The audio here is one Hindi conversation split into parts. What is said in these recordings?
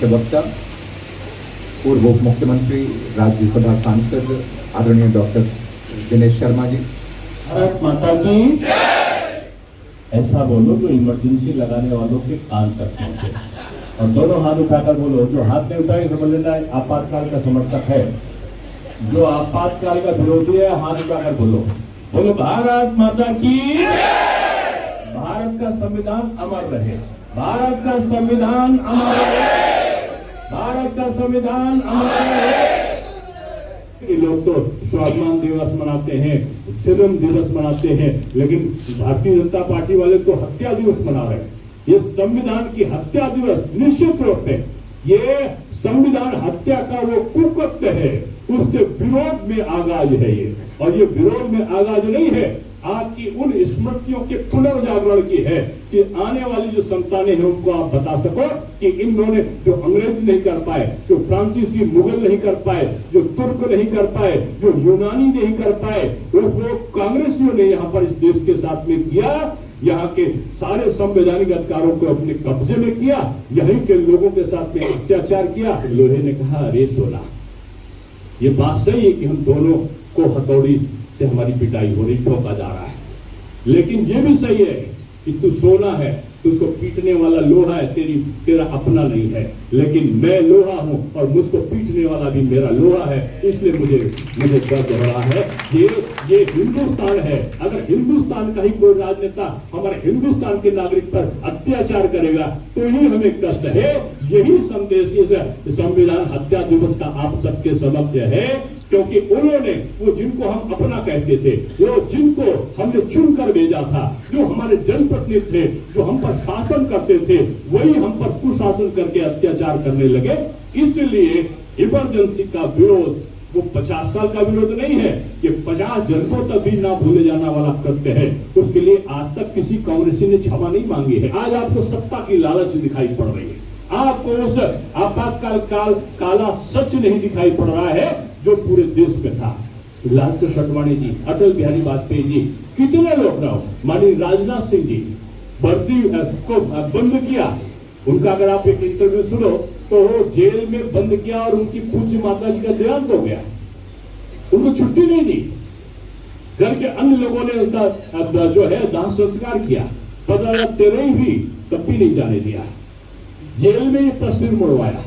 वक्ता पूर्व उप मुख्यमंत्री राज्यसभा सांसद आदरणीय डॉक्टर दिनेश शर्मा जी। भारत माता की ऐसा बोलो जो इमरजेंसी लगाने वालों के कान तक पहुंचे, और दोनों हाथ उठाकर बोलो। जो हाथ नहीं उठाए समझ लेना आपातकाल का समर्थक है, जो आपातकाल का विरोधी है हाथ उठाकर बोलो। बोलो भारत माता की, भारत का संविधान अमर रहे, भारत का संविधान अमर रहे, भारत का संविधान अमर रहे। ये लोग तो स्वाभिमान दिवस मनाते हैं, श्रम दिवस मनाते हैं, लेकिन भारतीय जनता पार्टी वाले तो हत्या दिवस मना रहे हैं। ये संविधान की हत्या दिवस निश्चित रूप से, ये संविधान हत्या का वो कुकृत्य है, उसके विरोध में आगाज है ये। और ये विरोध में आगाज नहीं है, आपकी उन स्मृतियों के पुनर्जागरण की है कि आने वाली जो संतानें हैं उनको आप बता सको कि इन्होंने जो अंग्रेज नहीं कर पाए, जो फ्रांसीसी मुगल नहीं कर पाए, जो तुर्क नहीं कर पाए, जो यूनानी नहीं कर पाए, वो कांग्रेसियों ने यहाँ पर इस देश के साथ में किया। यहाँ के सारे संवैधानिक अधिकारों को अपने कब्जे में किया, यहीं के लोगों के साथ में अत्याचार किया। लोहे ने कहा अरे सोना, ये बात सही है कि हम दोनों को हथौड़ी से हमारी पिटाई हो रही, ठोका जा रहा है, लेकिन ये भी सही है कि तू सोना है, तुझको पीटने वाला लोहा है, तेरा अपना नहीं है, लेकिन मैं लोहा हूं और मुझको पीटने वाला भी मेरा लोहा है, इसलिए मुझे दर्द हो रहा है। ये हिंदुस्तान है। अगर हिंदुस्तान का ही कोई राजनेता हमारे हिंदुस्तान के नागरिक पर अत्याचार करेगा तो ही हमें कष्ट है। यही संदेश इस संविधान हत्या दिवस का आप सबके समक्ष है, क्योंकि उन्होंने वो जिनको हम अपना कहते थे, वो जिनको हमने चुनकर भेजा था, जो हमारे जनप्रतिनिधि थे, जो हम पर शासन करते थे, वही हम पर कुशासन करके अत्याचार करने लगे। इसलिए इमरजेंसी का विरोध वो 50 साल का विरोध नहीं है, ये 50 जन्मों तक भी ना भूले जाने वाला कृत्य है। उसके लिए आज तक किसी कांग्रेसी ने क्षमा नहीं मांगी है। आज आपको सत्ता की लालच दिखाई पड़ रही है, आपको उस आपातकाल काला सच नहीं दिखाई पड़ रहा है जो पूरे देश में था। लालकृष्ण अडवाणी जी, अटल बिहारी वाजपेयी जी, कितने लोग ना हो, माननीय राजनाथ सिंह जी, वर्दी को बंद किया। उनका अगर आप एक इंटरव्यू सुनो तो वो जेल में बंद किया और उनकी पूज्य माता जी का देहांत हो गया, उनको छुट्टी नहीं दी। घर के अन्य लोगों ने उनका जो है दाह संस्कार किया, 1513 भी तब भी नहीं जाने दिया, जेल में ये तस्वीर मुड़वाया।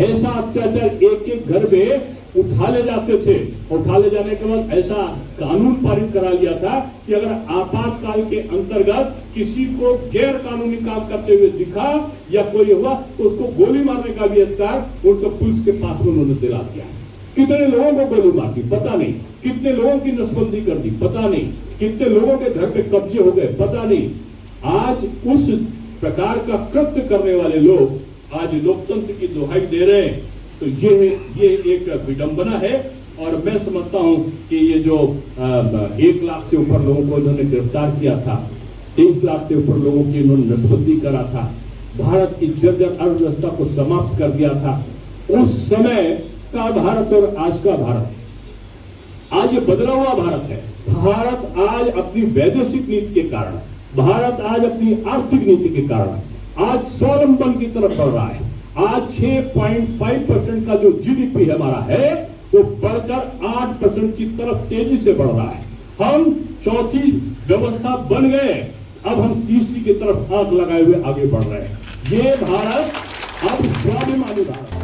ऐसा अत्याचार एक एक घर में उठा ले जाते थे। उठा ले जाने के बाद ऐसा कानून पारित करा लिया था कि अगर आपातकाल के अंतर्गत किसी को गैर कानूनी काम करते हुए दिखा या कोई हुआ तो उसको गोली मारने का भी अधिकार उनको पुलिस के पास में उन्होंने दिला दिया। कितने लोगों को गोली मार दी पता नहीं, कितने लोगों की नसबंदी कर दी पता नहीं, कितने लोगों के घर पे कब्जे हो गए पता नहीं। आज उस प्रकार का कृत्य करने वाले लोग आज लोकतंत्र की दुहाई दे रहे हैं, तो ये एक विडंबना है। और मैं समझता हूं कि ये जो 1 लाख से ऊपर लोगों को इन्होंने गिरफ्तार किया था, 23 लाख से ऊपर लोगों की इन्होंने नसबंदी करा था, भारत की जर्जर अर्थव्यवस्था को समाप्त कर दिया था, उस समय का भारत और आज का भारत, आज ये बदला हुआ भारत है। भारत आज अपनी वैदेशिक नीति के कारण, भारत आज अपनी आर्थिक नीति के कारण आज स्वावलंबन की तरफ बढ़ रहा है। आज 6.5% का जो जीडीपी हमारा है वो बढ़कर 8% की तरफ तेजी से बढ़ रहा है। हम चौथी व्यवस्था बन गए, अब हम तीसरी की तरफ आंख लगाए हुए आगे बढ़ रहे हैं। ये भारत अब स्वाभिमानी भारत